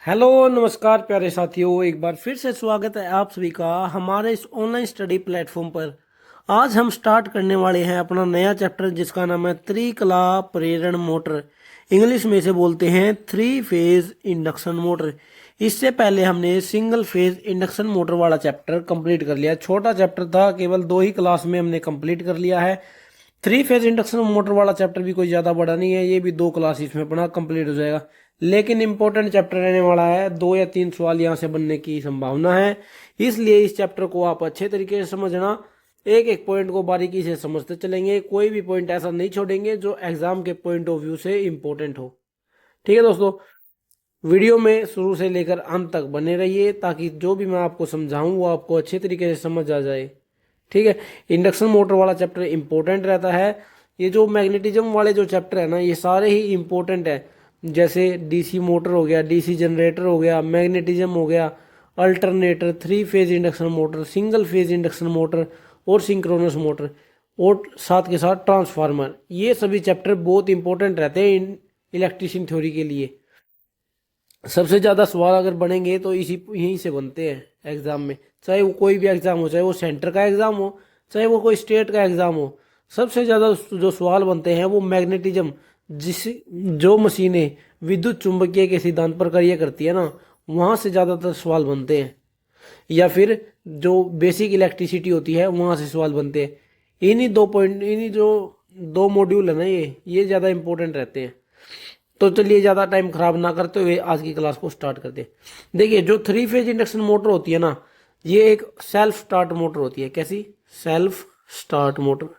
Hello नमस्कार प्यारे साथियों, एक बार फिर से स्वागत है आप सभी का हमारे इस ऑनलाइन स्टडी प्लेटफॉर्म पर। आज हम स्टार्ट करने वाले हैं अपना नया चैप्टर जिसका नाम है त्रिकला प्रेरण मोटर। इंग्लिश में इसे बोलते हैं थ्री फेज इंडक्शन मोटर। इससे पहले हमने सिंगल फेज इंडक्शन मोटर वाला चैप्टर कंप्लीट कर लिया। छोटा चैप्टर था, केवल 2 ही क्लास में हमने कंप्लीट कर लिया है। थ्री फेज इंडक्शन मोटर वाला चैप्टर भी कोई ज़्यादा बड़ा नहीं है, ये भी 2 क्लास इसमें अपना कंप्लीट हो जाएगा। लेकिन इंपॉर्टेंट चैप्टर रहने वाला है, 2 या 3 सवाल यहाँ से बनने की संभावना है। इसलिए इस चैप्टर को आप अच्छे तरीके से समझना, एक एक पॉइंट को बारीकी से समझते चलेंगे। कोई भी पॉइंट ऐसा नहीं छोड़ेंगे जो एग्जाम के पॉइंट ऑफ व्यू से इम्पोर्टेंट हो। ठीक है दोस्तों, वीडियो में शुरू से लेकर अंत तक बने रहिए ताकि जो भी मैं आपको समझाऊं वो आपको अच्छे तरीके से समझ आ जाए। ठीक है, इंडक्शन मोटर वाला चैप्टर इंपॉर्टेंट रहता है। ये जो मैग्नेटिज्म वाले जो चैप्टर है ना, ये सारे ही इंपॉर्टेंट है। जैसे डीसी मोटर हो गया, डीसी जनरेटर हो गया, मैग्नेटिज्म हो गया, alternator, three phase induction motor, single phase induction motor और सिंक्रोनस मोटर, और साथ के साथ ट्रांसफार्मर। ये सभी चैप्टर बहुत इंपॉर्टेंट रहते हैं इलेक्ट्रिशियन थ्योरी के लिए। सबसे ज़्यादा सवाल अगर बनेंगे तो इसी यहीं से बनते हैं एग्जाम में। चाहे वो कोई भी एग्जाम हो, चाहे वो सेंटर का एग्जाम हो, चाहे वो कोई स्टेट का एग्जाम हो, सबसे ज़्यादा जो सवाल बनते हैं वो मैग्नेटिज्म, जिस जो मशीनें विद्युत चुंबकीय के सिद्धांत पर कार्य करती है ना, वहाँ से ज़्यादातर सवाल बनते हैं। या फिर जो बेसिक इलेक्ट्रिसिटी होती है वहाँ से सवाल बनते हैं। इन्हीं 2 पॉइंट, इन्हीं जो 2 मॉड्यूल है ना, ये ज़्यादा इंपॉर्टेंट रहते हैं। तो चलिए ज़्यादा टाइम खराब ना करते हुए आज की क्लास को स्टार्ट करते हैं। देखिए, जो थ्री फेज इंडक्शन मोटर होती है ना, ये एक सेल्फ स्टार्ट मोटर होती है। कैसी? Self start motor.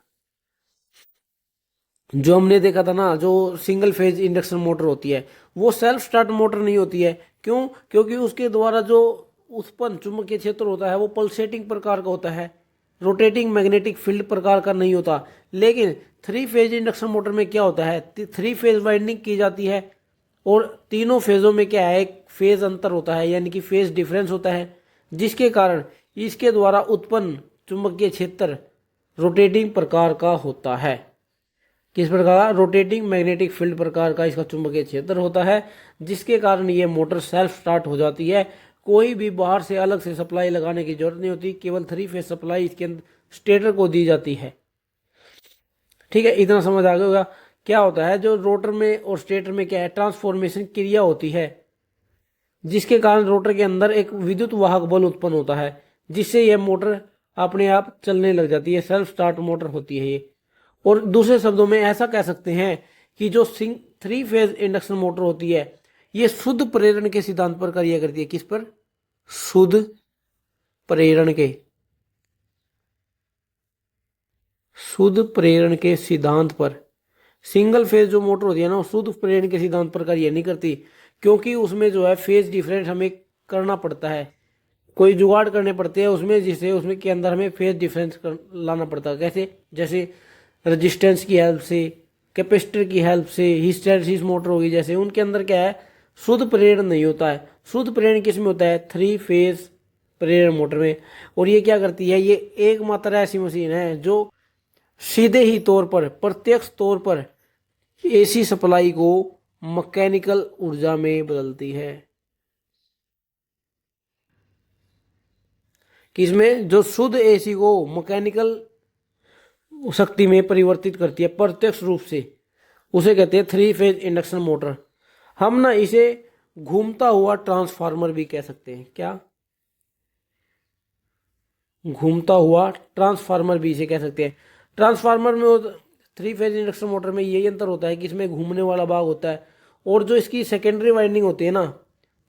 जो हमने देखा था ना, जो सिंगल फेज इंडक्शन मोटर होती है वो सेल्फ स्टार्ट मोटर नहीं होती है। क्यों? क्योंकि उसके द्वारा जो उत्पन्न चुंबकीय क्षेत्र होता है वो पल्सेटिंग प्रकार का होता है, रोटेटिंग मैग्नेटिक फील्ड प्रकार का नहीं होता। लेकिन थ्री फेज इंडक्शन मोटर में क्या होता है, 3 फेज वाइंडिंग की जाती है और तीनों फेजों में क्या है, एक फेज अंतर होता है, यानी कि फेज डिफरेंस होता है, जिसके कारण इसके द्वारा उत्पन्न चुंबकीय क्षेत्र रोटेटिंग प्रकार का होता है। किस प्रकार का? रोटेटिंग मैग्नेटिक फील्ड प्रकार का इसका चुंबकीय क्षेत्र होता है, जिसके कारण ये मोटर सेल्फ स्टार्ट हो जाती है। कोई भी बाहर से अलग से सप्लाई लगाने की जरूरत नहीं होती, केवल 3 फेज सप्लाई इसके अंदर स्टेटर को दी जाती है। ठीक है, इतना समझ आ गया होगा। क्या होता है, जो रोटर में और स्टेटर में क्या है, ट्रांसफॉर्मेशन क्रिया होती है, जिसके कारण रोटर के अंदर एक विद्युत वाहक बल उत्पन्न होता है, जिससे यह मोटर अपने आप चलने लग जाती है। सेल्फ स्टार्ट मोटर होती है ये। और दूसरे शब्दों में ऐसा कह सकते हैं कि जो थ्री फेज इंडक्शन मोटर होती है ये शुद्ध प्रेरण के सिद्धांत पर कार्य करती है। किस पर? शुद्ध प्रेरण के, शुद्ध प्रेरण के सिद्धांत पर। सिंगल फेज जो मोटर होती है ना, वो शुद्ध प्रेरण के सिद्धांत पर कार्य नहीं करती, क्योंकि उसमें जो है फेज डिफरेंस हमें करना पड़ता है, कोई जुगाड़ करने पड़ते हैं उसमें, जिससे उसमें के अंदर हमें फेज डिफरेंस लाना पड़ता है। कैसे? जैसे रजिस्टेंस की हेल्प से, कैपेसिटर की हेल्प से, हिस्टैरिसीस मोटर होगी जैसे, उनके अंदर क्या है, शुद्ध प्रेरण नहीं होता है। शुद्ध प्रेरण किस में होता है? 3 फेज प्रेरण मोटर में। और ये क्या करती है, ये एकमात्र ऐसी मशीन है जो सीधे ही तौर पर, प्रत्यक्ष तौर पर एसी सप्लाई को मैकेनिकल ऊर्जा में बदलती है। किसमें? जो शुद्ध एसी को मैकेनिकल शक्ति में परिवर्तित करती है प्रत्यक्ष रूप से, उसे कहते हैं 3 फेज इंडक्शन मोटर। हम ना इसे घूमता हुआ ट्रांसफार्मर भी कह सकते हैं। क्या? घूमता हुआ ट्रांसफार्मर भी इसे कह सकते हैं। ट्रांसफार्मर में 3 फेज इंडक्शन मोटर में यही अंतर होता है कि इसमें घूमने वाला भाग होता है, और जो इसकी सेकेंडरी वाइंडिंग होती है ना,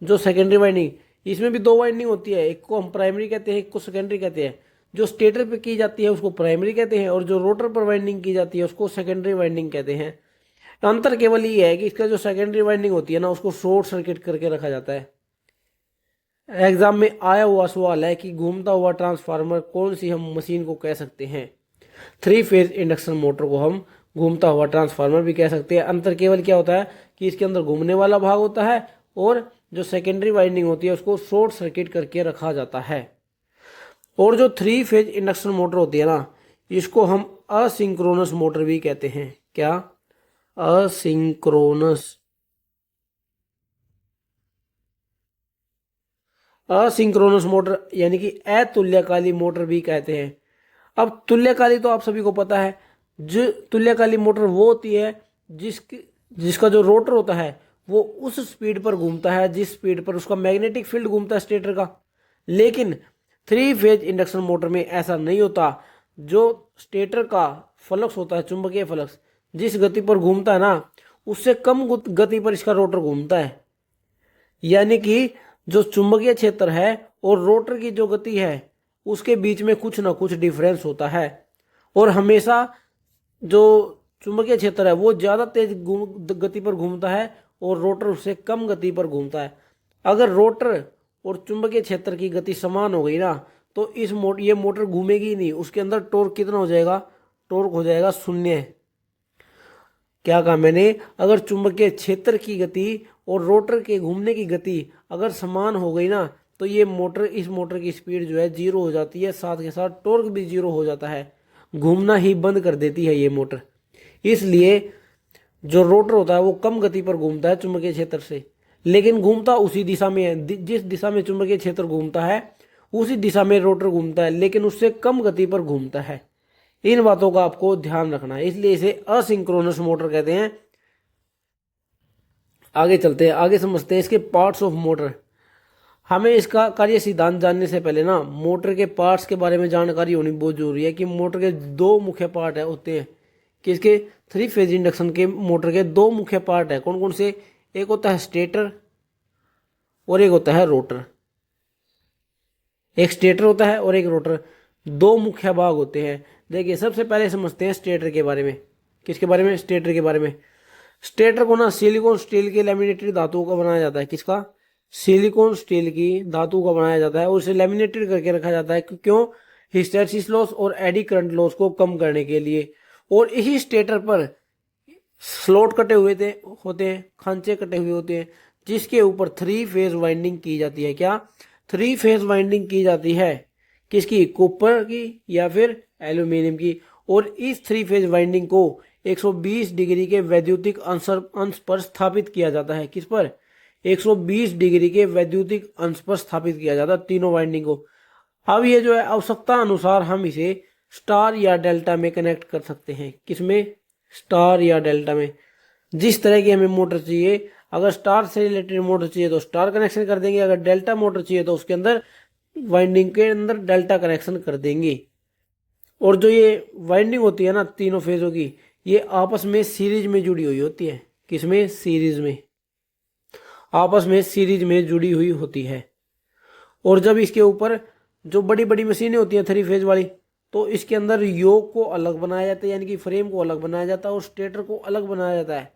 जो सेकेंडरी वाइंडिंग, इसमें भी 2 वाइंडिंग होती है, एक को हम प्राइमरी कहते हैं, एक को सेकेंडरी कहते हैं। जो स्टेटर पे की जाती है उसको प्राइमरी कहते हैं, और जो रोटर पर वाइंडिंग की जाती है उसको सेकेंडरी वाइंडिंग कहते हैं। अंतर केवल ये है कि इसका जो सेकेंडरी वाइंडिंग होती है ना, उसको शॉर्ट सर्किट करके रखा जाता है। एग्जाम में आया हुआ सवाल है कि घूमता हुआ ट्रांसफार्मर कौन सी हम मशीन को कह सकते हैं? 3 फेज इंडक्शन मोटर को हम घूमता हुआ ट्रांसफार्मर भी कह सकते हैं। अंतर केवल क्या होता है कि इसके अंदर घूमने वाला भाग होता है, और जो सेकेंडरी वाइंडिंग होती है उसको शॉर्ट सर्किट करके रखा जाता है। और जो 3 फेज इंडक्शन मोटर होती है ना, इसको हम असिंक्रोनस मोटर भी कहते हैं। क्या? असिंक्रोनस असिंक्रोनस मोटर यानी कि अतुल्यकाली मोटर भी कहते हैं। अब तुल्यकाली तो आप सभी को पता है, जो तुल्यकाली मोटर वो होती है जिसका जो रोटर होता है वो उस स्पीड पर घूमता है जिस स्पीड पर उसका मैग्नेटिक फील्ड घूमता है स्टेटर का। लेकिन 3 फेज इंडक्शन मोटर में ऐसा नहीं होता। जो स्टेटर का फ्लक्स होता है, चुंबकीय फ्लक्स, जिस गति पर घूमता है ना, उससे कम गति पर इसका रोटर घूमता है। यानी कि जो चुंबकीय क्षेत्र है और रोटर की जो गति है उसके बीच में कुछ ना कुछ डिफरेंस होता है, और हमेशा जो चुंबकीय क्षेत्र है वो ज़्यादा तेज गति पर घूमता है और रोटर उससे कम गति पर घूमता है। अगर रोटर और चुंबकीय क्षेत्र की गति समान हो गई ना, तो ये मोटर घूमेगी ही नहीं। उसके अंदर टॉर्क कितना हो जाएगा? टॉर्क हो जाएगा 0। क्या कहा मैंने? अगर चुंबकीय क्षेत्र की गति और रोटर के घूमने की गति अगर समान हो गई ना, तो इस मोटर की स्पीड जो है 0 हो जाती है, साथ के साथ टॉर्क भी 0 हो जाता है, घूमना ही बंद कर देती है ये मोटर। इसलिए जो रोटर होता है वो कम गति पर घूमता है चुंबकीय क्षेत्र से, लेकिन घूमता उसी दिशा में है। जिस दिशा में चुंबकीय क्षेत्र घूमता है उसी दिशा में रोटर घूमता है, लेकिन उससे कम गति पर घूमता है। इन बातों का आपको ध्यान रखना है, इसलिए इसे असिंक्रोनस मोटर कहते हैं। आगे चलते हैं, आगे समझते हैं इसके पार्ट्स ऑफ मोटर। हमें इसका कार्य सिद्धांत जानने से पहले ना मोटर के पार्ट्स के बारे में जानकारी होनी बहुत जरूरी है कि मोटर के 2 मुख्य पार्ट होते हैं। किसके? 3 फेज इंडक्शन के मोटर के 2 मुख्य पार्ट है। कौन कौन से? एक होता है स्टेटर और एक होता है रोटर। एक स्टेटर होता है और एक रोटर, 2 मुख्य भाग होते हैं। देखिए, सबसे पहले समझते हैं स्टेटर के बारे में। किसके बारे में? स्टेटर के बारे में। स्टेटर को ना सिलिकॉन स्टील के लैमिनेटेड धातुओं का बनाया जाता है। किसका? सिलिकॉन स्टील की धातु का बनाया जाता है और उसे लैमिनेटेड करके रखा जाता है। क्यों? हिस्टैरिसीस लॉस और एडी करंट लॉस को कम करने के लिए। और इसी स्टेटर पर स्लॉट कटे हुए होते हैं, खांचे कटे हुए होते हैं, जिसके ऊपर 3 फेज वाइंडिंग की जाती है। क्या? 3 फेज वाइंडिंग की जाती है। किसकी? कॉपर की या फिर एल्यूमिनियम की। और इस 3 फेज वाइंडिंग को 120 डिग्री के वैद्युतिक अंश पर स्थापित किया जाता है। किस पर? 120 डिग्री के वैद्युतिक अंश पर स्थापित किया जाता है तीनों वाइंडिंग को। अब ये जो है आवश्यकता अनुसार हम इसे स्टार या डेल्टा में कनेक्ट कर सकते हैं। किसमें? स्टार या डेल्टा में। जिस तरह की हमें मोटर चाहिए, अगर स्टार से रिलेटेड मोटर चाहिए तो स्टार कनेक्शन कर देंगे, अगर डेल्टा मोटर चाहिए तो उसके अंदर वाइंडिंग के अंदर डेल्टा कनेक्शन कर देंगे। और जो ये वाइंडिंग होती है ना तीनों फेजों की, ये आपस में सीरीज में जुड़ी हुई होती है। किसमें? सीरीज में, आपस में सीरीज में जुड़ी हुई होती है। और जब इसके ऊपर जो बड़ी बड़ी मशीनें होती हैं 3 फेज वाली, तो इसके अंदर योक को अलग बनाया जाता है, यानी कि फ्रेम को अलग बनाया जाता है और स्टेटर को अलग बनाया जाता है।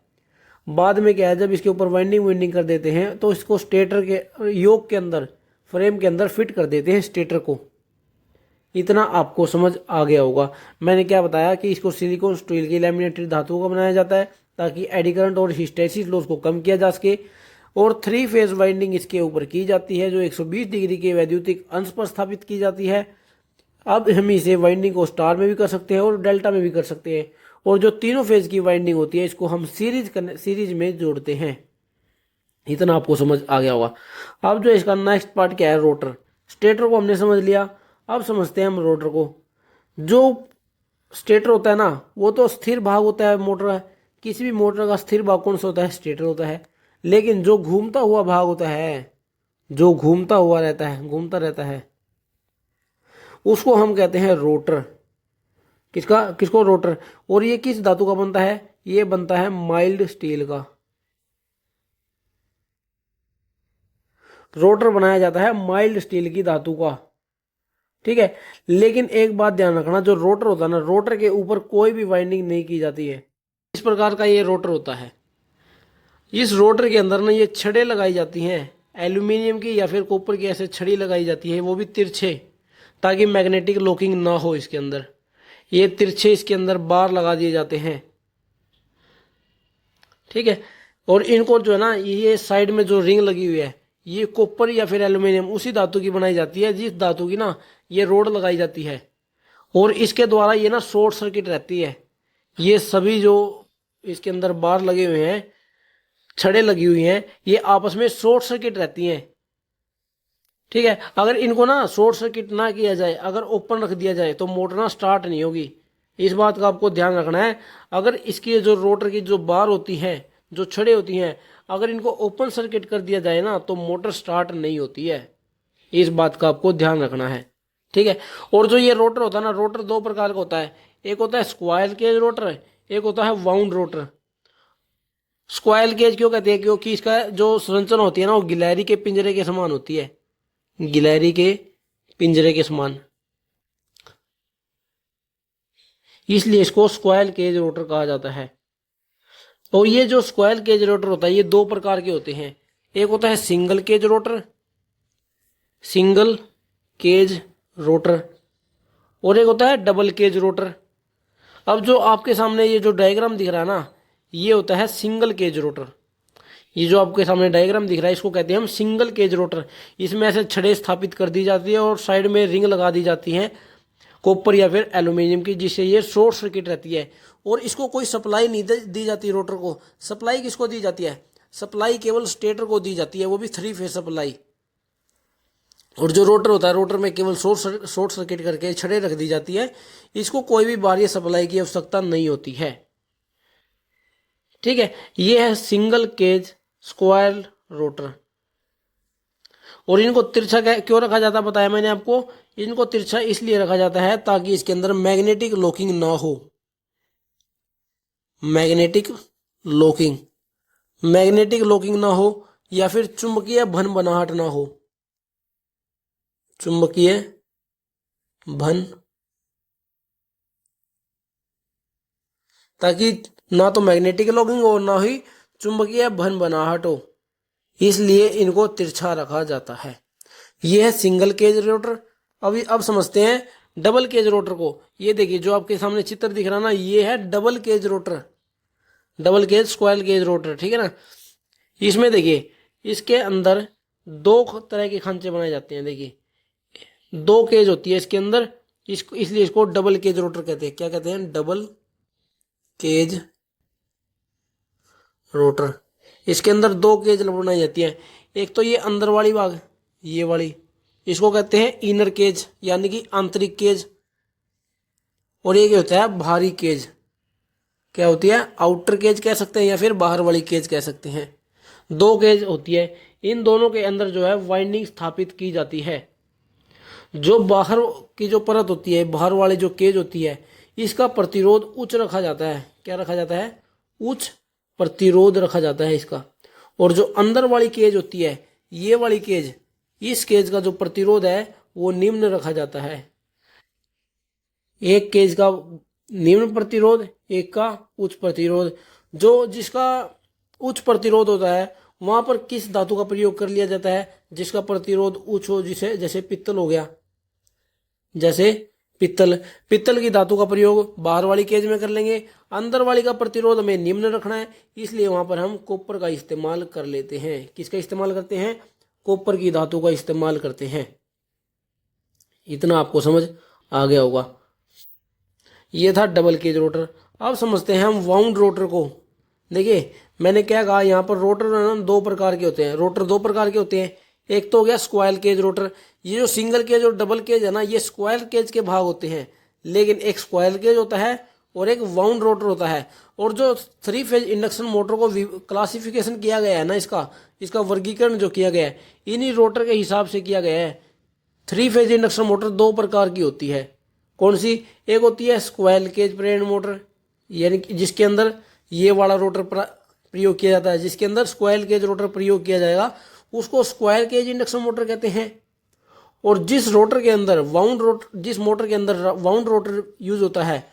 बाद में क्या है, जब इसके ऊपर वाइंडिंग वाइंडिंग कर देते हैं तो इसको स्टेटर के योक के अंदर, फ्रेम के अंदर फिट कर देते हैं स्टेटर को। इतना आपको समझ आ गया होगा। मैंने क्या बताया कि इसको सिलिकॉन स्टील की लैमिनेटेड धातुओं का बनाया जाता है ताकि एडी करंट और हिस्टैरिसीस लॉस को कम किया जा सके। और 3 फेज वाइंडिंग इसके ऊपर की जाती है जो 120 डिग्री के वैद्युतिक अंश पर स्थापित की जाती है। अब हम इसे वाइंडिंग को स्टार में भी कर सकते हैं और डेल्टा में भी कर सकते हैं। और जो तीनों फेज की वाइंडिंग होती है इसको हम सीरीज में जोड़ते हैं। इतना आपको समझ आ गया होगा। अब जो इसका नेक्स्ट पार्ट क्या है, रोटर। स्टेटर को हमने समझ लिया, अब समझते हैं हम रोटर को। जो स्टेटर होता है ना वो तो स्थिर भाग होता है मोटर है। किसी भी मोटर का स्थिर भाग कौन सा होता है? स्टेटर होता है। लेकिन जो घूमता हुआ भाग होता है, जो घूमता हुआ रहता है, घूमता रहता है, उसको हम कहते हैं रोटर। किसको? रोटर। और ये किस धातु का बनता है? ये बनता है माइल्ड स्टील का। रोटर बनाया जाता है माइल्ड स्टील की धातु का। ठीक है। लेकिन एक बात ध्यान रखना, जो रोटर होता है ना, रोटर के ऊपर कोई भी वाइंडिंग नहीं की जाती है। इस प्रकार का ये रोटर होता है। इस रोटर के अंदर ना ये छड़ें लगाई जाती हैं, एल्यूमिनियम की या फिर कॉपर की, ऐसे छड़ी लगाई जाती है, वो भी तिरछे, ताकि मैग्नेटिक लॉकिंग ना हो इसके अंदर। ये तिरछे इसके अंदर बार लगा दिए जाते हैं। ठीक है। और इनको जो है ना, ये साइड में जो रिंग लगी हुई है, ये कॉपर या फिर एल्यूमिनियम उसी धातु की बनाई जाती है जिस धातु की ना ये रोड लगाई जाती है। और इसके द्वारा ये ना शॉर्ट सर्किट रहती है। ये सभी जो इसके अंदर बार लगे हुए हैं, छड़ें लगी हुई हैं, ये आपस में शॉर्ट सर्किट रहती हैं। ठीक है। अगर इनको ना शॉर्ट सर्किट ना किया जाए, अगर ओपन रख दिया जाए तो मोटर ना स्टार्ट नहीं होगी। इस बात का आपको ध्यान रखना है। अगर इसकी जो रोटर की जो बार होती हैं, जो छड़ें होती हैं, अगर इनको ओपन सर्किट कर दिया जाए ना तो मोटर स्टार्ट नहीं होती है। इस बात का आपको ध्यान रखना है। ठीक है। और जो ये रोटर होता है ना, रोटर दो प्रकार का होता है। एक होता है स्क्वायर केज रोटर, एक होता है वाउंड रोटर। स्क्वायर केज क्यों कहते हैं? क्योंकि इसका जो संरचना होती है ना वो गिलहरी के पिंजरे के समान होती है, गिलहरी के पिंजरे के समान, इसलिए इसको स्क्वायर केज रोटर कहा जाता है। और ये जो स्क्वायर केज रोटर होता है ये दो प्रकार के होते हैं। एक होता है single cage rotor, single cage rotor, और एक होता है डबल केज रोटर। अब जो आपके सामने ये जो डायग्राम दिख रहा है ना, ये होता है सिंगल केज रोटर। ये जो आपके सामने डायग्राम दिख रहा है इसको कहते हैं हम सिंगल केज रोटर। इसमें ऐसे छड़ें स्थापित कर दी जाती है और साइड में रिंग लगा दी जाती है कॉपर या फिर एल्यूमिनियम की, जिससे ये शॉर्ट सर्किट रहती है। और इसको कोई सप्लाई नहीं दी जाती रोटर को। सप्लाई किसको दी जाती है? सप्लाई केवल स्टेटर को दी जाती है, वो भी 3 फेज सप्लाई। और जो रोटर होता है, रोटर में केवल शॉर्ट सर्किट करके छड़ें रख दी जाती है। इसको कोई भी बाहरी सप्लाई की आवश्यकता नहीं होती है। ठीक है। ये है सिंगल केज स्क्वायर रोटर। और इनको तिरछा क्यों रखा जाता है बताया मैंने आपको। इनको तिरछा इसलिए रखा जाता है ताकि इसके अंदर मैग्नेटिक लॉकिंग ना हो। मैग्नेटिक लॉकिंग, मैग्नेटिक लॉकिंग ना हो, या फिर चुंबकीय भन बनाहट ना हो। चुंबकीय भन, ताकि ना तो मैग्नेटिक लॉकिंग हो ना ही चुंबकीय भन बनाहट हो, इसलिए इनको तिरछा रखा जाता है। यह है सिंगल केज रोटर। अब समझते हैं डबल केज रोटर को। ये देखिए जो आपके सामने चित्र दिख रहा ना, ये है double cage rotor, double cage square cage rotor. ठीक है ना। इसमें देखिए इसके अंदर दो तरह के खांचे बनाए जाते हैं। देखिए दो केज होती है इसके अंदर, इसको इसलिए इसको डबल केज रोटर कहते हैं। क्या कहते हैं? Double cage rotor. इसके अंदर दो केज बनाई जाती है। एक तो ये अंदर वाली भाग, ये वाली, इसको कहते हैं इनर केज यानी कि आंतरिक केज। और एक होता है बाहरी केज, क्या होती है? आउटर केज कह सकते हैं या फिर बाहर वाली केज कह सकते हैं। दो केज होती है। इन दोनों के अंदर जो है वाइंडिंग स्थापित की जाती है। जो बाहर की जो परत होती है, बाहर वाली जो केज होती है, इसका प्रतिरोध उच्च रखा जाता है। क्या रखा जाता है? उच्च प्रतिरोध रखा जाता है इसका। और जो अंदर वाली केज होती है, ये वाली केज, इस केज का जो प्रतिरोध है वो निम्न रखा जाता है। एक केज का निम्न प्रतिरोध, एक का उच्च प्रतिरोध। जो जिसका उच्च प्रतिरोध होता है वहां पर किस धातु का प्रयोग कर लिया जाता है? जिसका प्रतिरोध उच्च हो, जिसे जैसे पित्तल हो गया, जैसे पित्तल, पित्तल की धातु का प्रयोग बाहर वाली केज में कर लेंगे। अंदर वाली का प्रतिरोध हमें निम्न रखना है, इसलिए वहां पर हम कॉपर का इस्तेमाल कर लेते हैं। किसका इस्तेमाल करते हैं? कॉपर की धातु का इस्तेमाल करते हैं। इतना आपको समझ आ गया होगा। ये था डबल केज रोटर। अब समझते हैं हम वाउंड रोटर को। देखिए मैंने क्या कहा, यहाँ पर रोटर ना दो प्रकार के होते हैं। रोटर दो प्रकार के होते हैं। एक तो हो गया स्क्वायर केज रोटर। ये जो सिंगल केज और डबल केज है ना, ये स्क्वायर केज के भाग होते हैं। लेकिन एक स्क्वायर केज होता है और एक वाउंड रोटर होता है। और जो 3 फेज इंडक्शन मोटर को क्लासिफिकेशन किया गया है ना, इसका वर्गीकरण जो किया गया है, इन्हीं रोटर के हिसाब से किया गया है। 3 फेज इंडक्शन मोटर दो प्रकार की होती है। कौन सी? एक होती है स्क्वायर केज प्रेरण मोटर, यानी कि जिसके अंदर ये वाला रोटर प्रयोग किया जाता है। जिसके अंदर स्क्वायर केज रोटर प्रयोग किया जाएगा उसको स्क्वायर केज इंडक्शन मोटर कहते हैं। और जिस मोटर के अंदर वाउंड रोटर यूज होता है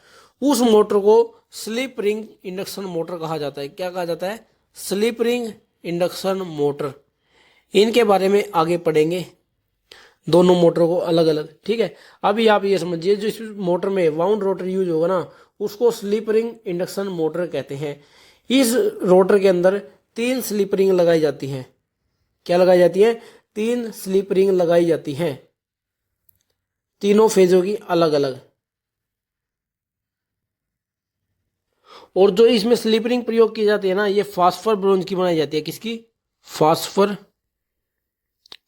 उस मोटर को स्लिप रिंग इंडक्शन मोटर कहा जाता है। क्या कहा जाता है? Slip ring induction motor. इनके बारे में आगे पढ़ेंगे, दोनों मोटर को अलग अलग। ठीक है। अभी आप ये समझिए जो इस मोटर में वाउंड रोटर यूज होगा ना उसको स्लिप रिंग इंडक्शन मोटर कहते हैं। इस रोटर के अंदर 3 स्लिप रिंग लगाई जाती हैं। क्या लगाई जाती है? 3 स्लिप रिंग लगाई जाती हैं, तीनों फेजों की अलग अलग। और जो इसमें स्लिप रिंग प्रयोग की जाती है ना, ये फास्फर ब्रोंज की बनाई जाती है। किसकी? फास्फर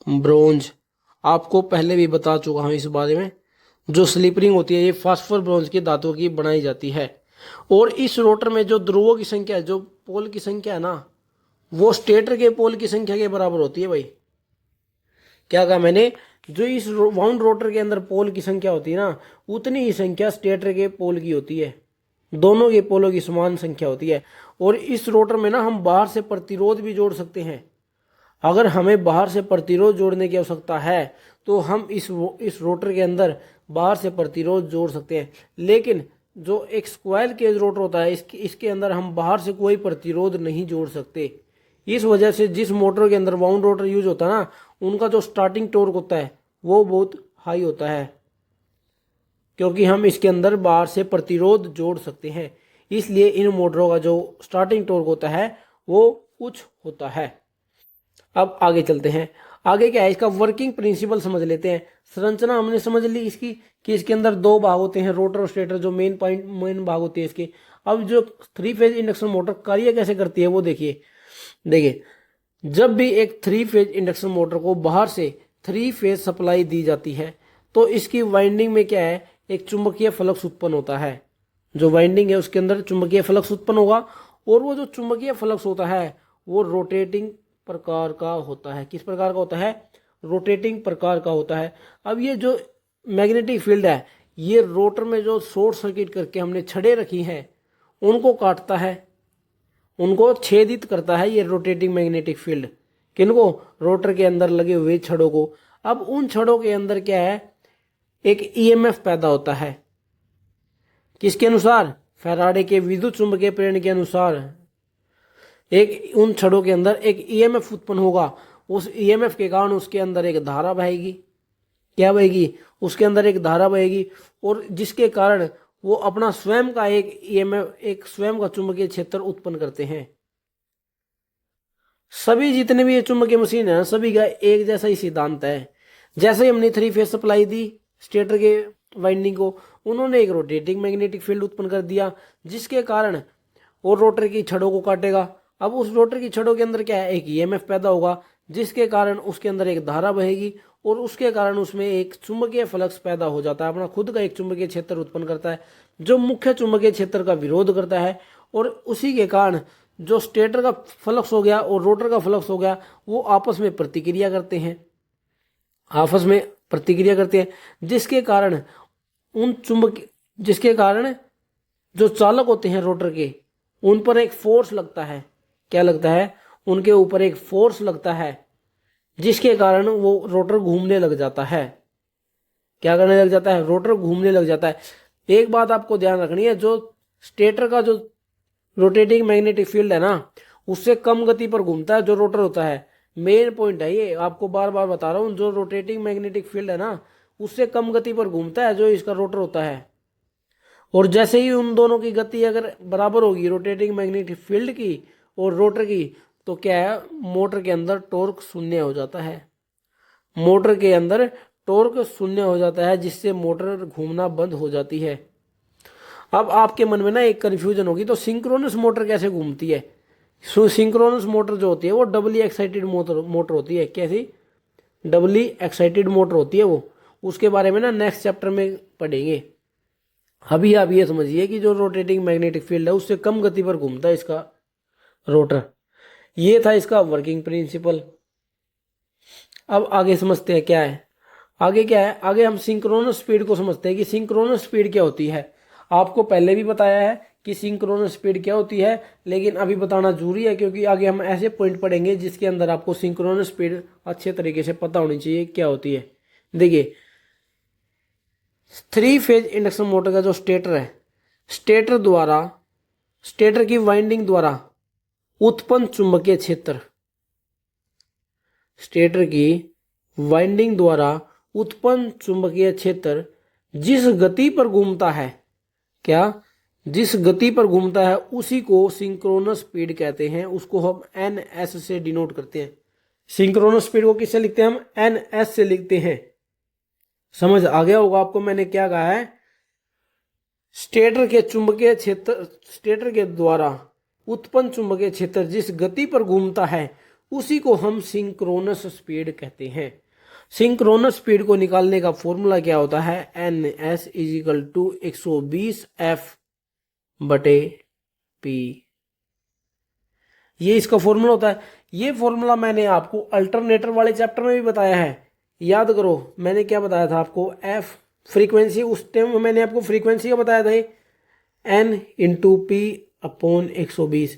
ब्रोंज आपको पहले भी बता चुका हूं इस बारे में। जो स्लिपरिंग होती है ये फास्फोर ब्रॉन्ज के धातुओं की बनाई जाती है। और इस रोटर में जो ध्रुवों की संख्या है, जो पोल की संख्या है ना, वो स्टेटर के पोल की संख्या के बराबर होती है भाई। क्या कहा मैंने? जो इस वाउंड रोटर के अंदर पोल की संख्या होती है ना, उतनी ही संख्या स्टेटर के पोल की होती है। दोनों के पोलों की समान संख्या होती है। और इस रोटर में ना हम बाहर से प्रतिरोध भी जोड़ सकते हैं। अगर हमें बाहर से प्रतिरोध जोड़ने की आवश्यकता है तो हम इस रोटर के अंदर बाहर से प्रतिरोध जोड़ सकते हैं। लेकिन जो एक स्क्वायर केज रोटर होता है, इसके अंदर हम बाहर से कोई प्रतिरोध नहीं जोड़ सकते। इस वजह से जिस मोटर के अंदर वाउंड रोटर यूज होता है ना, उनका जो स्टार्टिंग टॉर्क होता है वो बहुत हाई होता है, क्योंकि हम इसके अंदर बाहर से प्रतिरोध जोड़ सकते हैं। इसलिए इन मोटरों का जो स्टार्टिंग टॉर्क होता है वो कुछ होता है। अब आगे चलते हैं। आगे क्या है, इसका वर्किंग प्रिंसिपल समझ लेते हैं। संरचना हमने समझ ली इसकी कि इसके अंदर दो भाग होते हैं, रोटर और स्टेटर, जो मेन भाग होते हैं इसके। अब जो 3 फेज इंडक्शन मोटर कार्य कैसे करती है वो देखिए। जब भी एक 3 फेज इंडक्शन मोटर को बाहर से 3 फेज सप्लाई दी जाती है तो इसकी वाइंडिंग में क्या है, एक चुंबकीय फ्लक्स उत्पन्न होता है। जो वाइंडिंग है उसके अंदर चुंबकीय फ्लक्स उत्पन्न होगा, और वो जो चुंबकीय फ्लक्स होता है वो रोटेटिंग प्रकार का होता है। किस प्रकार का होता है? रोटेटिंग प्रकार का होता है। अब ये जो मैग्नेटिक फील्ड है, ये रोटर में जो शॉर्ट सर्किट करके हमने छड़ें रखी हैं उनको काटता है, उनको छेदित करता है ये रोटेटिंग मैग्नेटिक फील्ड। किनको? रोटर के अंदर लगे हुए छड़ों को। अब उन छड़ों के अंदर क्या है, एक ईएमएफ पैदा होता है। किसके अनुसार? फैराडे के विद्युत चुंबकीय प्रेरण के अनुसार एक उन छड़ों के अंदर एक ईएमएफ उत्पन्न होगा। उस ईएमएफ के कारण उसके अंदर एक धारा बहेगी। क्या बहेगी? उसके अंदर एक धारा बहेगी, और जिसके कारण वो अपना स्वयं का एक ईएमएफ, एक स्वयं का चुंबकीय क्षेत्र उत्पन्न करते हैं। सभी जितने भी ये चुंबकीय मशीन है सभी का एक जैसा ही सिद्धांत है। जैसे ही हमने 3 फेज सप्लाई दी स्टेटर के वाइंडिंग को, उन्होंने एक रोटेटिंग मैग्नेटिक फील्ड उत्पन्न कर दिया, जिसके कारण वो रोटर की छड़ों को काटेगा। अब उस रोटर की छड़ों के अंदर क्या है, एक ईएमएफ पैदा होगा, जिसके कारण उसके अंदर एक धारा बहेगी, और उसके कारण उसमें एक चुंबकीय फ्लक्स पैदा हो जाता है, अपना खुद का एक चुंबकीय क्षेत्र उत्पन्न करता है, जो मुख्य चुंबकीय क्षेत्र का विरोध करता है। और उसी के कारण जो स्टेटर का फ्लक्स हो गया और रोटर का फ्लक्स हो गया, वो आपस में प्रतिक्रिया करते हैं, जिसके कारण जो चालक होते हैं रोटर के, उन पर एक फोर्स लगता है। क्या लगता है? उनके ऊपर एक फोर्स लगता है, जिसके कारण वो रोटर घूमने लग जाता है। क्या करने लग जाता है? रोटर घूमने लग जाता है। एक बात आपको ध्यान रखनी है, जो स्टेटर का जो रोटेटिंग मैग्नेटिक फील्ड है ना, उससे कम गति पर घूमता है जो रोटर होता है। मेन पॉइंट है ये, आपको बार बार बता रहा हूं, जो रोटेटिंग मैग्नेटिक फील्ड है ना, उससे कम गति पर घूमता है जो इसका रोटर होता है। और जैसे ही उन दोनों की गति अगर बराबर होगी, रोटेटिंग मैग्नेटिक फील्ड की और रोटर की, तो क्या है, मोटर के अंदर टॉर्क शून्य हो जाता है। मोटर के अंदर टॉर्क शून्य हो जाता है, जिससे मोटर घूमना बंद हो जाती है। अब आपके मन में ना एक कंफ्यूजन होगी, तो सिंक्रोनस मोटर कैसे घूमती है? सिंक्रोनस मोटर जो होती है वो डबली एक्साइटेड मोटर होती है। कैसी? डबली एक्साइटेड मोटर होती है वो। उसके बारे में ना नेक्स्ट चैप्टर में पढ़ेंगे। अभी आप ये समझिए कि जो रोटेटिंग मैग्नेटिक फील्ड है उससे कम गति पर घूमता है इसका रोटर। ये था इसका वर्किंग प्रिंसिपल। अब आगे समझते हैं क्या है। आगे हम सिंक्रोनस स्पीड को समझते हैं कि सिंक्रोनस स्पीड क्या होती है। आपको पहले भी बताया है कि सिंक्रोनस स्पीड क्या होती है, लेकिन अभी बताना जरूरी है, क्योंकि आगे हम ऐसे पॉइंट पढ़ेंगे जिसके अंदर आपको सिंक्रोनस स्पीड अच्छे तरीके से पता होनी चाहिए क्या होती है। देखिए, 3 फेज इंडक्शन मोटर का जो स्टेटर है, स्टेटर की वाइंडिंग द्वारा उत्पन्न चुंबकीय क्षेत्र, स्टेटर की वाइंडिंग द्वारा उत्पन्न चुंबकीय क्षेत्र जिस गति पर घूमता है, जिस गति पर घूमता है उसी को सिंक्रोनस स्पीड कहते हैं। उसको हम ns से डिनोट करते हैं। सिंक्रोनस स्पीड को किससे लिखते हैं? हम ns से लिखते हैं। समझ आ गया होगा आपको मैंने क्या कहा है। स्टेटर के द्वारा उत्पन्न चुंबकीय क्षेत्र जिस गति पर घूमता है उसी को हम सिंक्रोनस स्पीड कहते हैं। सिंक्रोनस स्पीड को निकालने का फॉर्मूला क्या होता है, N S is equal to 120 F बटे पी, ये इसका फॉर्मूला होता है। ये फॉर्मूला मैंने आपको अल्टरनेटर वाले चैप्टर में भी बताया है, याद करो मैंने क्या बताया था आपको, एफ फ्रीक्वेंसी, उस टाइम मैंने आपको फ्रीक्वेंसी का बताया था एन इंटू पी अपॉन 120।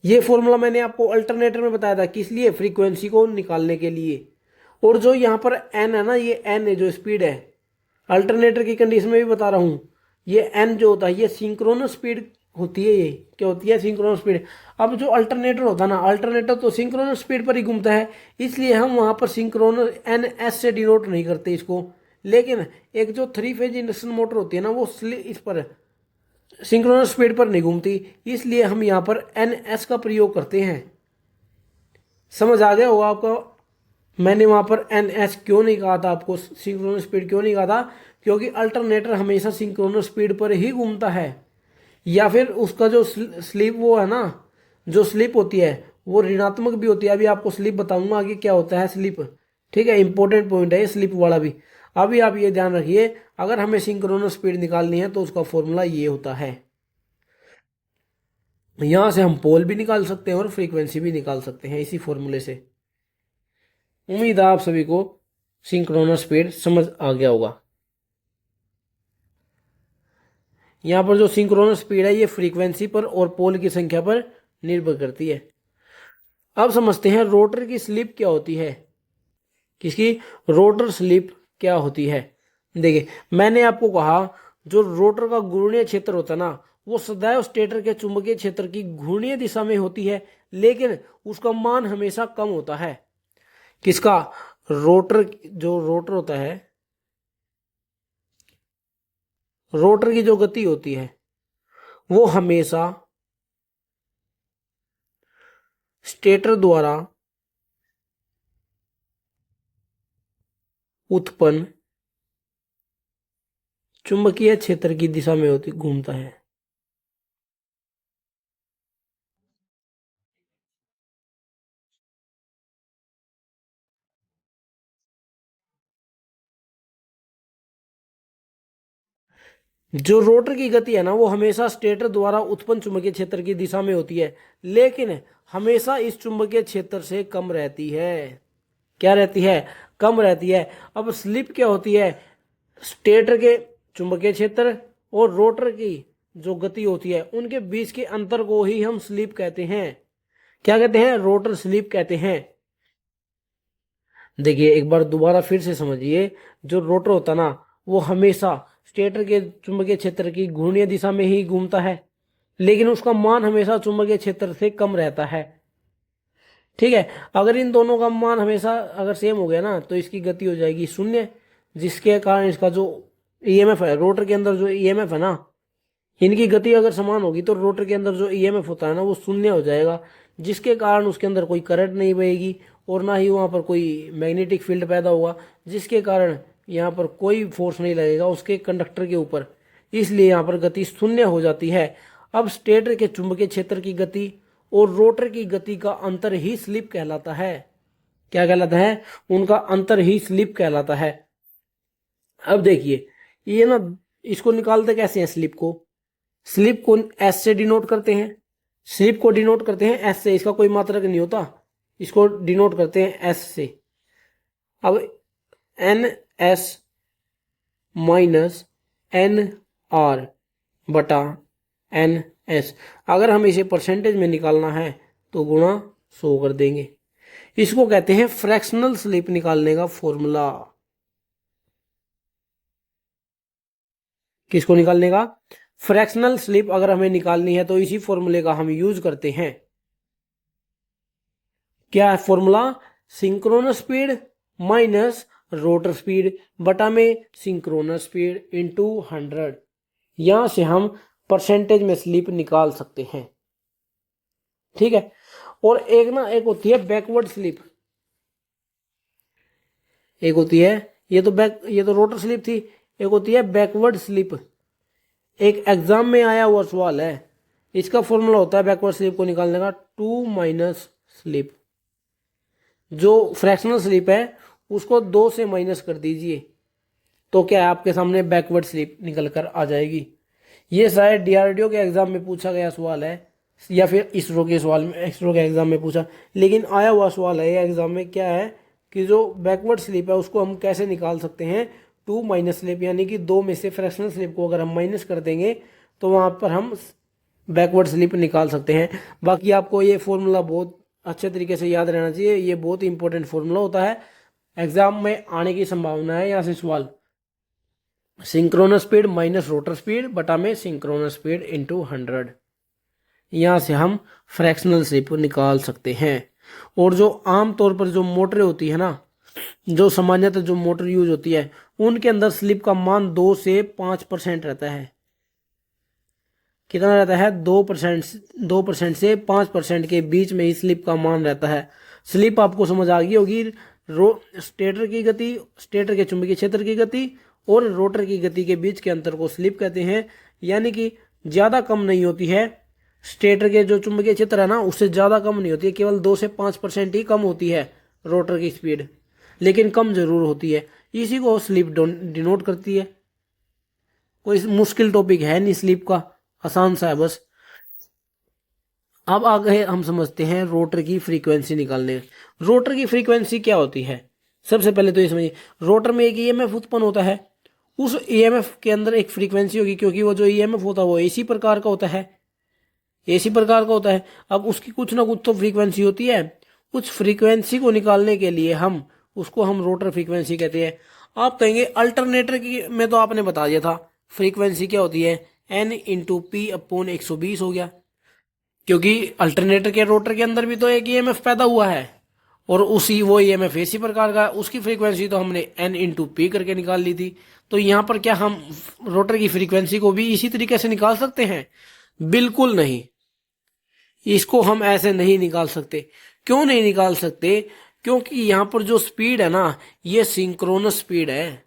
ये फॉर्मूला मैंने आपको अल्टरनेटर में बताया था, किस लिए, फ्रीक्वेंसी को निकालने के लिए। और जो यहाँ पर एन है ना, ये एन है जो स्पीड है, अल्टरनेटर की कंडीशन में भी बता रहा हूँ, ये एन जो होता है ये सिंक्रोनस स्पीड होती है। ये क्या होती है, सिंक्रोनस स्पीड। अब जो अल्टरनेटर होता है ना, अल्टरनेटर तो सिंक्रोनस स्पीड पर ही घूमता है, इसलिए हम वहां पर सिंक्रोनस एन एस से डिनोट नहीं करते इसको। लेकिन एक जो 3 फेज इंडक्शन मोटर होती है ना, वो इस पर सिंक्रोनस स्पीड पर नहीं घूमती, इसलिए हम यहाँ पर एन एस का प्रयोग करते हैं। समझ आ गया होगा आपको, मैंने वहां पर एन एस क्यों नहीं कहा था आपको, सिंक्रोनस स्पीड क्यों नहीं कहा था, क्योंकि अल्टरनेटर हमेशा सिंक्रोनस स्पीड पर ही घूमता है। या फिर उसका जो स्लिप वो है ना, जो स्लिप होती है वो ऋणात्मक भी होती है। अभी आपको स्लिप बताऊंगा आगे क्या होता है स्लिप, ठीक है, इंपॉर्टेंट पॉइंट है ये स्लिप वाला भी। अभी आप ये ध्यान रखिए, अगर हमें सिंक्रोनस स्पीड निकालनी है तो उसका फॉर्मूला ये होता है। यहां से हम पोल भी निकाल सकते हैं और फ्रीक्वेंसी भी निकाल सकते हैं इसी फॉर्मूले से। उम्मीद है आप सभी को सिंक्रोनस स्पीड समझ आ गया होगा। यहां पर जो सिंक्रोनस स्पीड है ये फ्रीक्वेंसी पर और पोल की संख्या पर निर्भर करती है। अब समझते हैं रोटर की स्लिप क्या होती है। किसकी, रोटर स्लिप क्या होती है। देखिए मैंने आपको कहा जो रोटर का घूर्णीय क्षेत्र होता है ना, वो सदैव स्टेटर के चुंबकीय क्षेत्र की घूर्णीय दिशा में होती है, लेकिन उसका मान हमेशा कम होता है। किसका, रोटर, जो रोटर होता है, रोटर की जो गति होती है वो हमेशा स्टेटर द्वारा उत्पन्न चुंबकीय क्षेत्र की दिशा में होती घूमता है। जो रोटर की गति है ना, वो हमेशा स्टेटर द्वारा उत्पन्न चुंबकीय क्षेत्र की दिशा में होती है, लेकिन हमेशा इस चुंबकीय क्षेत्र से कम रहती है। क्या रहती है, कम रहती है। अब स्लिप क्या होती है, स्टेटर के चुंबकीय क्षेत्र और रोटर की जो गति होती है उनके बीच के अंतर को ही हम स्लिप कहते हैं। क्या कहते हैं, रोटर स्लिप कहते हैं। देखिए एक बार दोबारा फिर से समझिए, जो रोटर होता ना वो हमेशा स्टेटर के चुंबकीय क्षेत्र की घूर्णीय दिशा में ही घूमता है, लेकिन उसका मान हमेशा चुंबकीय क्षेत्र से कम रहता है। ठीक है, अगर इन दोनों का मान हमेशा अगर सेम हो गया ना, तो इसकी गति हो जाएगी शून्य, जिसके कारण इसका जो ईएमएफ है, रोटर के अंदर जो ईएमएफ है ना, इनकी गति अगर समान होगी तो रोटर के अंदर जो ईएमएफ होता है ना वो शून्य हो जाएगा, जिसके कारण उसके अंदर कोई करंट नहीं बहेगी और ना ही वहां पर कोई मैग्नेटिक फील्ड पैदा होगा, जिसके कारण यहाँ पर कोई फोर्स नहीं लगेगा उसके कंडक्टर के ऊपर, इसलिए यहाँ पर गति शून्य हो जाती है। अब स्टेटर के चुंबकीय क्षेत्र की गति और रोटर की गति का अंतर ही स्लिप कहलाता है। क्या कहलाता है, उनका अंतर ही स्लिप कहलाता है। अब देखिए ये ना, इसको निकालते कैसे हैं स्लिप को, स्लिप को एस से डिनोट करते हैं, स्लिप को डिनोट करते हैं एस से, इसका कोई मात्रक नहीं होता, इसको डिनोट करते हैं एस से। अब N S minus N R बटा एन एस, अगर हमें इसे परसेंटेज में निकालना है तो गुणा 100 कर देंगे। इसको कहते हैं फ्रैक्शनल स्लिप निकालने का फॉर्मूला। किसको निकालने का, फ्रैक्शनल स्लिप अगर हमें निकालनी है तो इसी फॉर्मूले का हम यूज करते हैं। क्या है formula, synchronous speed minus rotor speed बटा में सिंक्रोनस स्पीड इंटू 100। यहां से हम परसेंटेज में स्लिप निकाल सकते हैं। ठीक है, और एक होती है बैकवर्ड स्लिप, एक होती है, ये तो रोटर स्लिप थी, एक होती है बैकवर्ड स्लिप। एक एग्जाम में आया हुआ सवाल है, इसका फॉर्मूला होता है बैकवर्ड स्लिप को निकालने का 2 माइनस स्लिप। जो फ्रैक्शनल स्लिप है उसको 2 से माइनस कर दीजिए तो क्या है, आपके सामने बैकवर्ड स्लिप निकल कर आ जाएगी। ये शायद डीआरडीओ के एग्जाम में पूछा गया सवाल है, या फिर इसरो के एग्जाम में पूछा, लेकिन आया हुआ सवाल है। ये एग्जाम में क्या है कि जो बैकवर्ड स्लिप है उसको हम कैसे निकाल सकते हैं, 2 माइनस स्लिप, यानी कि 2 में से फ्रैक्शनल स्लिप को अगर हम माइनस कर देंगे तो वहां पर हम बैकवर्ड स्लिप निकाल सकते हैं। बाकी आपको ये फॉर्मूला बहुत अच्छे तरीके से याद रहना चाहिए, ये बहुत इंपॉर्टेंट फॉर्मूला होता है, एग्जाम में आने की संभावना है यहाँ से सवाल। Synchronous speed minus rotor speed बटा में सिंक्रोनस स्पीड इंटू 100, यहाँ से हम फ्रैक्शनल स्लिप निकाल सकते हैं। और जो आमतौर पर जो मोटरें होती है ना, जो सामान्यतः जो मोटर यूज होती है, उनके अंदर स्लिप का मान 2 से 5% रहता है। कितना रहता है? 2% से 5% के बीच में ही स्लिप का मान रहता है। स्लिप आपको समझ आ गई होगी, स्टेटर की गति, स्टेटर के चुंबकीय क्षेत्र की गति और रोटर की गति के बीच के अंतर को स्लिप कहते हैं। यानी कि ज्यादा कम नहीं होती है, स्टेटर के जो चुंबकीय क्षेत्र है ना उससे ज्यादा कम नहीं होती है, केवल 2 से 5% ही कम होती है रोटर की स्पीड, लेकिन कम जरूर होती है। इसी को स्लिप डिनोट करती है। कोई मुश्किल टॉपिक है नहीं स्लिप का, आसान सा है बस। अब आगे हम समझते हैं रोटर की फ्रीक्वेंसी निकालने। रोटर की फ्रीक्वेंसी क्या होती है? सबसे पहले तो ये समझिए, रोटर में एक ईएमएफ उत्पन्न होता है, उस ईएमएफ के अंदर एक फ्रीक्वेंसी होगी, क्योंकि वो जो ईएमएफ होता है वो एसी प्रकार का होता है, एसी प्रकार का होता है। अब उसकी कुछ ना कुछ तो फ्रीक्वेंसी होती है, उस फ्रीक्वेंसी को निकालने के लिए हम उसको हम रोटर फ्रीक्वेंसी कहते हैं। आप कहेंगे अल्टरनेटर की में तो आपने बता दिया था फ्रीक्वेंसी क्या होती है, N इंटू पी अपॉन 120 हो गया, क्योंकि अल्टरनेटर के रोटर के अंदर भी तो एक ईएमएफ पैदा हुआ है और उसी वो ईएमएफ एसी प्रकार का, उसकी फ्रीक्वेंसी तो हमने N इंटू पी करके निकाल ली थी। तो यहाँ पर क्या हम रोटर की फ्रीक्वेंसी को भी इसी तरीके से निकाल सकते हैं? बिल्कुल नहीं, इसको हम ऐसे नहीं निकाल सकते। क्यों नहीं निकाल सकते? क्योंकि यहाँ पर जो स्पीड है ना, ये सिंक्रोनस स्पीड है।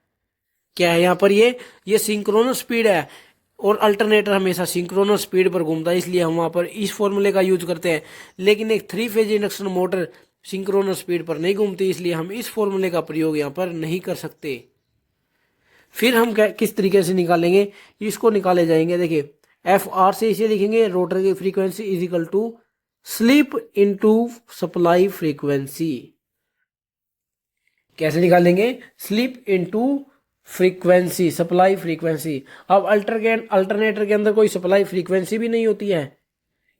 क्या है यहाँ पर? ये सिंक्रोनस स्पीड है और अल्टरनेटर हमेशा सिंक्रोनस स्पीड पर घूमता है, इसलिए हम वहां पर इस फॉर्मूले का यूज करते हैं। लेकिन एक 3 phase induction motor synchronous speed पर नहीं घूमती, इसलिए हम इस फॉर्मूले का प्रयोग यहाँ पर नहीं कर सकते। फिर हम किस तरीके से निकालेंगे? इसको निकाले जाएंगे, देखिए एफ आर से इसे लिखेंगे, रोटर की frequency is equal to slip into supply frequency. कैसे निकालेंगे? Slip into frequency, supply frequency. अब अल्टरनेटर के अंदर कोई सप्लाई फ्रीक्वेंसी भी नहीं होती है,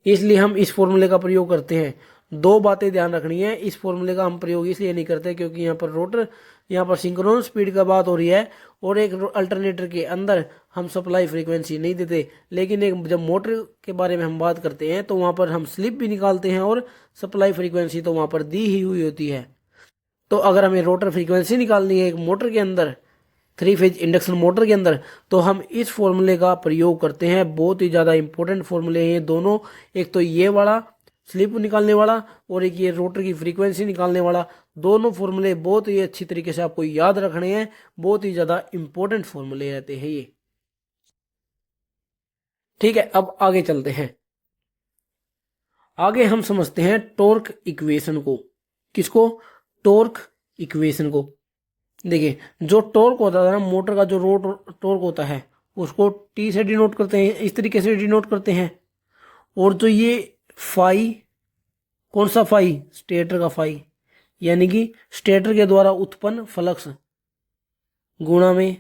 इसलिए हम इस फॉर्मूले का प्रयोग करते हैं। 2 बातें ध्यान रखनी है, इस फॉर्मूले का हम प्रयोग इसलिए नहीं करते क्योंकि यहाँ पर रोटर, यहाँ पर सिंक्रोनस स्पीड का बात हो रही है और एक अल्टरनेटर के अंदर हम सप्लाई फ्रीक्वेंसी नहीं देते। लेकिन एक जब मोटर के बारे में हम बात करते हैं तो वहां पर हम स्लिप भी निकालते हैं और सप्लाई फ्रीक्वेंसी तो वहां पर दी ही हुई होती है। तो अगर हमें रोटर फ्रीक्वेंसी निकालनी है एक मोटर के अंदर, 3 फेज इंडक्शन मोटर के अंदर, तो हम इस फॉर्मूले का प्रयोग करते हैं। बहुत ही ज्यादा इंपॉर्टेंट फॉर्मूले हैं दोनों, एक तो ये वाला स्लिप निकालने वाला और एक ये रोटर की फ्रीक्वेंसी निकालने वाला। दोनों फॉर्मूले बहुत ही अच्छी तरीके से आपको याद रखने हैं, बहुत ही ज्यादा इंपॉर्टेंट फॉर्मूले रहते हैं ये। ठीक है, अब आगे चलते हैं। आगे हम समझते हैं टॉर्क इक्वेशन को। किसको? टॉर्क इक्वेशन को। देखिए, जो टॉर्क होता है ना मोटर का, जो रोटर टॉर्क होता है उसको टी से डिनोट करते हैं, इस तरीके से डिनोट करते हैं। और जो ये फाई, कौन सा फाई? स्टेटर का फाई, यानी कि स्टेटर के द्वारा उत्पन्न फ्लक्स गुणा में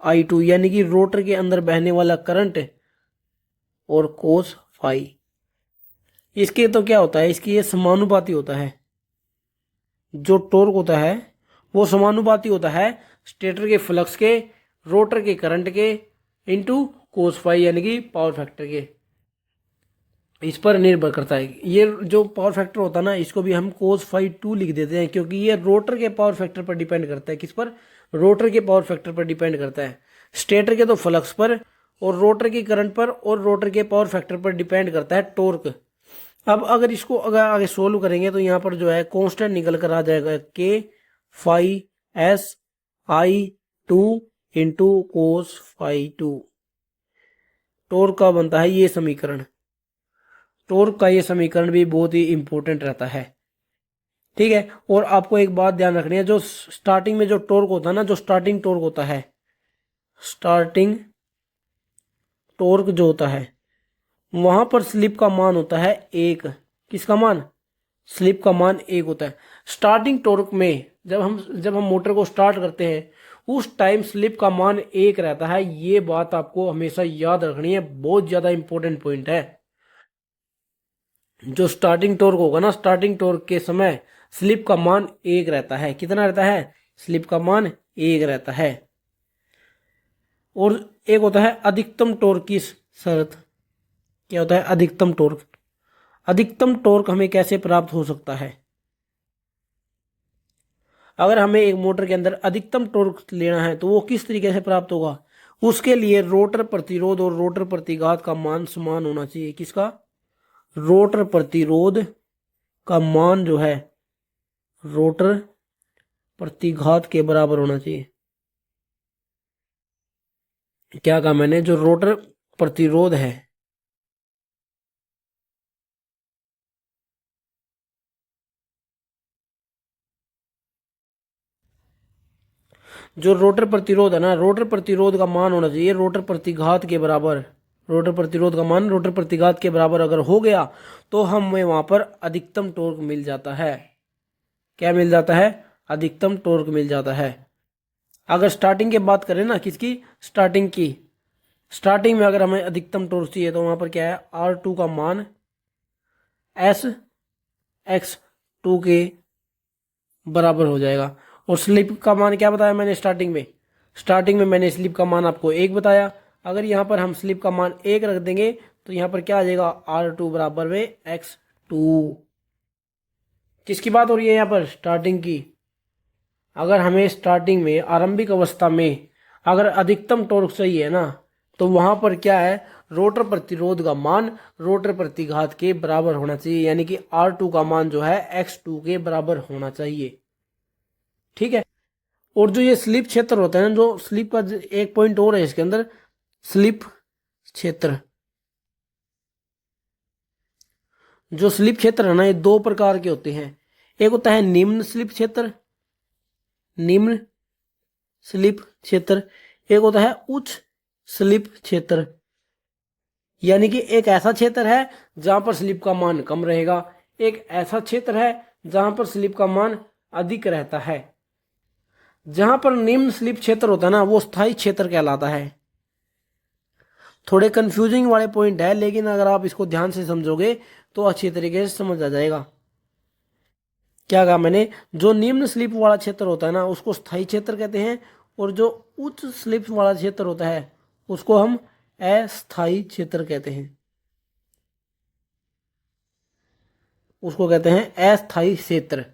I2, यानी कि रोटर के अंदर बहने वाला करंट, और कोस फाई। इसके तो क्या होता है, इसकी ये समानुपाती होता है। जो टॉर्क होता है वो समानुपाती होता है स्टेटर के फ्लक्स के, रोटर के करंट के, इंटू कोस फाई, यानी कि पावर फैक्टर के। इस पर निर्भर करता है। ये जो पावर फैक्टर होता है ना, इसको भी हम कोस फाई 2 लिख देते हैं, क्योंकि ये रोटर के पावर फैक्टर पर डिपेंड करता है। किस पर? रोटर के पावर फैक्टर पर डिपेंड करता है। स्टेटर के तो फ्लक्स पर और रोटर की करंट पर और रोटर के पावर फैक्टर पर डिपेंड करता है टॉर्क। अब अगर इसको अगर आगे सोल्व करेंगे तो यहाँ पर जो है कांस्टेंट निकल कर आ जाएगा, K phi S I2 into cos phi 2। Torque का बनता है ये समीकरण। टॉर्क का ये समीकरण भी बहुत ही इंपॉर्टेंट रहता है। ठीक है। और आपको एक बात ध्यान रखनी है, जो स्टार्टिंग में जो टॉर्क होता है ना, जो स्टार्टिंग टॉर्क होता है, स्टार्टिंग टॉर्क जो होता है, वहां पर स्लिप का मान होता है 1। किसका मान? स्लिप का मान 1 होता है। स्टार्टिंग टॉर्क में जब हम मोटर को स्टार्ट करते हैं उस टाइम स्लिप का मान 1 रहता है। ये बात आपको हमेशा याद रखनी है, बहुत ज्यादा इंपॉर्टेंट पॉइंट है। जो स्टार्टिंग टॉर्क होगा ना, स्टार्टिंग टॉर्क के समय स्लिप का मान 1 रहता है। कितना रहता है? स्लिप का मान 1 रहता है। और एक होता है अधिकतम टॉर्क की शर्त। क्या होता है? अधिकतम टॉर्क। अधिकतम टॉर्क हमें कैसे प्राप्त हो सकता है? अगर हमें एक मोटर के अंदर अधिकतम टॉर्क लेना है तो वो किस तरीके से प्राप्त होगा? उसके लिए रोटर प्रतिरोध और रोटर प्रतिघात का मान समान होना चाहिए। किसका? रोटर प्रतिरोध का मान जो है रोटर प्रतिघात के बराबर होना चाहिए। क्या कहा मैंने? जो रोटर प्रतिरोध है, जो रोटर प्रतिरोध है ना, रोटर प्रतिरोध का मान होना चाहिए रोटर प्रतिघात के बराबर। रोटर प्रतिरोध का मान रोटर प्रतिघात के बराबर अगर हो गया तो हमें वहां पर अधिकतम टॉर्क मिल जाता है। क्या मिल जाता है? अधिकतम टॉर्क मिल जाता है। अगर स्टार्टिंग की बात करें ना, किसकी? स्टार्टिंग की। स्टार्टिंग में अगर हमें अधिकतम टॉर्क चाहिए तो वहां पर क्या है? R2 का मान एस एक्स टू के बराबर हो जाएगा। और स्लिप का मान क्या बताया मैंने स्टार्टिंग में? स्टार्टिंग में मैंने स्लिप का मान आपको 1 बताया। अगर यहाँ पर हम स्लिप का मान 1 रख देंगे तो यहाँ पर क्या आ जाएगा? R2 बराबर में x2। किसकी बात हो रही है यहाँ पर? स्टार्टिंग की। अगर हमें स्टार्टिंग में, आरंभिक अवस्था में अगर अधिकतम टॉर्क चाहिए ना, तो वहां पर क्या है? रोटर प्रतिरोध का मान रोटर प्रतिघात के बराबर होना चाहिए, यानी कि R2 का मान जो है x2 के बराबर होना चाहिए। ठीक है। और जो ये स्लिप क्षेत्र होता है ना, जो स्लिप का एक पॉइंट और है इसके अंदर, स्लिप क्षेत्र। जो स्लिप क्षेत्र है ना, ये 2 प्रकार के होते हैं। एक होता है निम्न स्लिप क्षेत्र, निम्न स्लिप क्षेत्र। एक होता है उच्च स्लिप क्षेत्र, यानी कि एक ऐसा क्षेत्र है जहां पर स्लिप का मान कम रहेगा, एक ऐसा क्षेत्र है जहां पर स्लिप का मान अधिक रहता है। जहां पर निम्न स्लिप क्षेत्र होता है ना, वो स्थायी क्षेत्र कहलाता है। थोड़े कंफ्यूजिंग वाले पॉइंट है, लेकिन अगर आप इसको ध्यान से समझोगे तो अच्छी तरीके से समझ आ जाएगा। क्या कहा मैंने? जो निम्न स्लिप वाला क्षेत्र होता है ना, उसको स्थायी क्षेत्र कहते हैं। और जो उच्च स्लिप वाला क्षेत्र होता है उसको हम अस्थायी क्षेत्र कहते हैं। उसको कहते हैं अस्थायी क्षेत्र।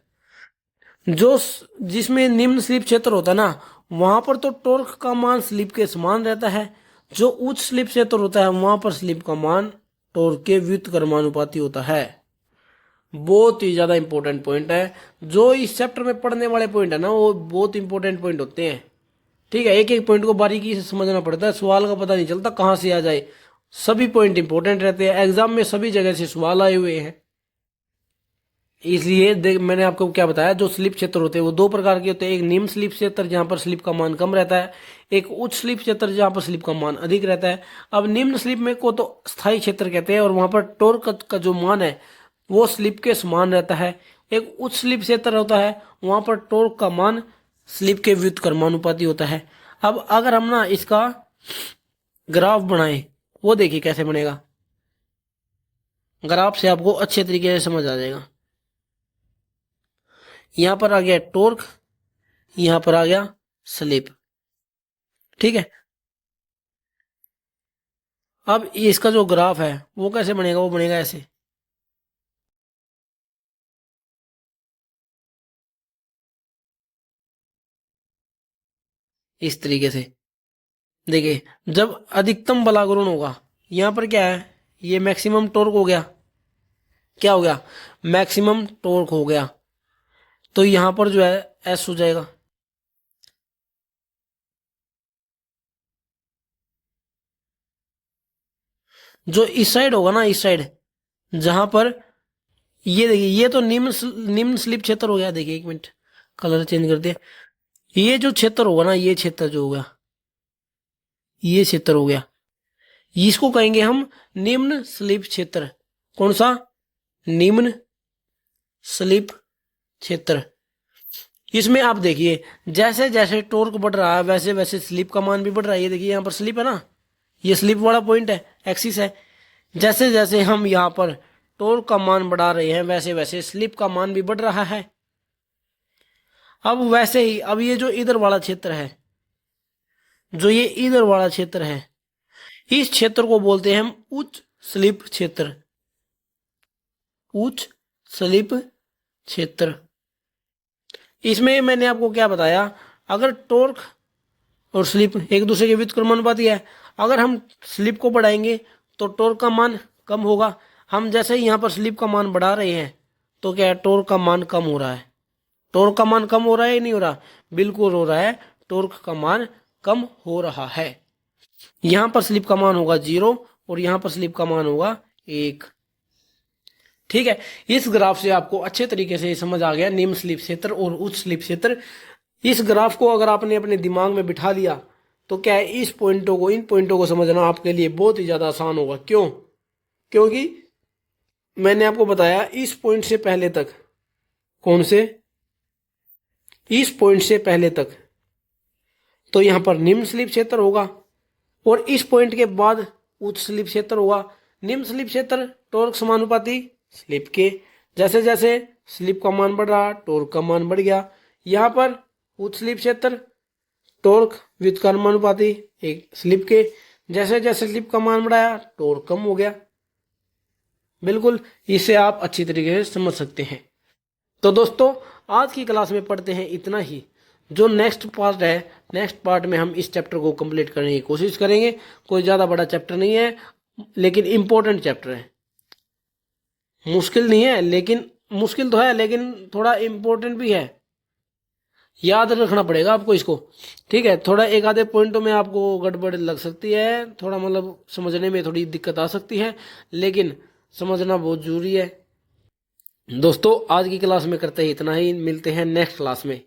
जो जिसमें निम्न स्लिप क्षेत्र होता है ना, वहां पर तो टॉर्क का मान स्लिप के समान रहता है। जो उच्च स्लिप क्षेत्र होता है वहां पर स्लिप का मान टॉर्क के व्युत्क्रमानुपाती होता है। बहुत ही ज्यादा इंपॉर्टेंट पॉइंट है। जो इस चैप्टर में पढ़ने वाले पॉइंट है ना, वो बहुत इंपॉर्टेंट पॉइंट होते हैं। ठीक है। एक एक पॉइंट को बारीकी से समझना पड़ता है, सवाल का पता नहीं चलता कहाँ से आ जाए। सभी पॉइंट इंपॉर्टेंट रहते हैं, एग्जाम में सभी जगह से सवाल आए हुए हैं। इसलिए देख, मैंने आपको क्या बताया, जो स्लिप क्षेत्र होते हैं वो 2 प्रकार के होते हैं। एक निम्न स्लिप क्षेत्र जहां पर स्लिप का मान कम रहता है, एक उच्च स्लिप क्षेत्र जहां पर स्लिप का मान अधिक रहता है। अब निम्न स्लिप में को तो स्थायी क्षेत्र कहते हैं और वहां पर टॉर्क का जो मान है वो स्लिप के समान रहता है। एक उच्च स्लिप क्षेत्र होता है, वहां पर टॉर्क का मान स्लिप के व्युत्क्रमानुपाती होता है। अब अगर हम ना इसका ग्राफ बनाए, वो देखिए कैसे बनेगा। ग्राफ से आपको अच्छे तरीके से समझ आ जाएगा। यहां पर आ गया टॉर्क, यहां पर आ गया स्लिप। ठीक है। अब इसका जो ग्राफ है वो कैसे बनेगा? वो बनेगा ऐसे। इस तरीके से देखिए, जब अधिकतम बलागुरण होगा, यहां पर क्या है? ये मैक्सिमम टॉर्क हो गया। क्या हो गया? मैक्सिमम टॉर्क हो गया। तो यहां पर जो है एस हो जाएगा। जो इस साइड होगा ना, इस साइड जहां पर ये देखिए, ये तो निम्न स्लिप क्षेत्र हो गया। देखिए एक मिनट, कलर चेंज कर दिया। ये जो क्षेत्र होगा ना, ये क्षेत्र जो होगा, ये क्षेत्र हो गया, इसको कहेंगे हम निम्न स्लिप क्षेत्र। कौन सा? निम्न स्लिप क्षेत्र। इसमें आप देखिए, जैसे जैसे टॉर्क बढ़ रहा है वैसे वैसे स्लिप का मान भी बढ़ रहा है। ये देखिए यहाँ पर स्लिप है ना, ये स्लिप वाला पॉइंट है, एक्सिस है। जैसे जैसे हम यहाँ पर टॉर्क का मान बढ़ा रहे हैं वैसे वैसे स्लिप का मान भी बढ़ रहा है। अब वैसे ही, अब ये जो इधर वाला क्षेत्र है, जो ये इधर वाला क्षेत्र है, इस क्षेत्र को बोलते हैं हम उच्च स्लिप क्षेत्र। उच्च स्लिप क्षेत्र। इसमें मैंने आपको क्या बताया, अगर टॉर्क और स्लिप एक दूसरे के व्युत्क्रमानुपाती है, अगर हम स्लिप को बढ़ाएंगे तो टॉर्क का मान कम होगा। हम जैसे ही यहाँ पर स्लिप का मान बढ़ा रहे हैं तो क्या है, टॉर्क का मान कम हो रहा है। टॉर्क का मान कम हो रहा है या नहीं हो रहा? बिल्कुल हो रहा है, टॉर्क का मान कम हो रहा है। यहां पर स्लिप का मान होगा 0 और यहां पर स्लिप का मान होगा 1। ठीक है, इस ग्राफ से आपको अच्छे तरीके से समझ आ गया निम्न स्लिप क्षेत्र और उच्च स्लिप क्षेत्र। इस ग्राफ को अगर आपने अपने दिमाग में बिठा लिया तो क्या है, इस पॉइंटों को, इन पॉइंटों को समझना आपके लिए बहुत ही ज्यादा आसान होगा। क्यों? क्योंकि मैंने आपको बताया इस पॉइंट से पहले तक, कौन से? इस पॉइंट से पहले तक तो यहां पर निम्न स्लिप क्षेत्र होगा और इस पॉइंट के बाद उच्च स्लिप क्षेत्र होगा। निम्न स्लिप क्षेत्र टॉर्क समानुपाती स्लिप के। जैसे जैसे स्लिप का मान बढ़ रहा, टॉर्क का मान बढ़ गया। यहां पर उच्च स्लिप क्षेत्र टॉर्क व्युत्क्रमानुपाती एक स्लिप के। जैसे जैसे स्लिप का मान बढ़ाया, टॉर्क कम हो गया। बिल्कुल, इसे आप अच्छी तरीके से समझ सकते हैं। तो दोस्तों, आज की क्लास में पढ़ते हैं इतना ही। जो नेक्स्ट पार्ट है, नेक्स्ट पार्ट में हम इस चैप्टर को कंप्लीट करने की कोशिश करेंगे। कोई ज़्यादा बड़ा चैप्टर नहीं है, लेकिन इम्पोर्टेंट चैप्टर है। मुश्किल नहीं है, लेकिन मुश्किल तो है लेकिन थोड़ा इम्पोर्टेंट भी है। याद रखना पड़ेगा आपको इसको। ठीक है, थोड़ा एक आधे पॉइंटों में आपको गड़बड़ लग सकती है, थोड़ा मतलब समझने में थोड़ी दिक्कत आ सकती है, लेकिन समझना बहुत जरूरी है। दोस्तों, आज की क्लास में करते ही इतना ही। मिलते हैं नेक्स्ट क्लास में।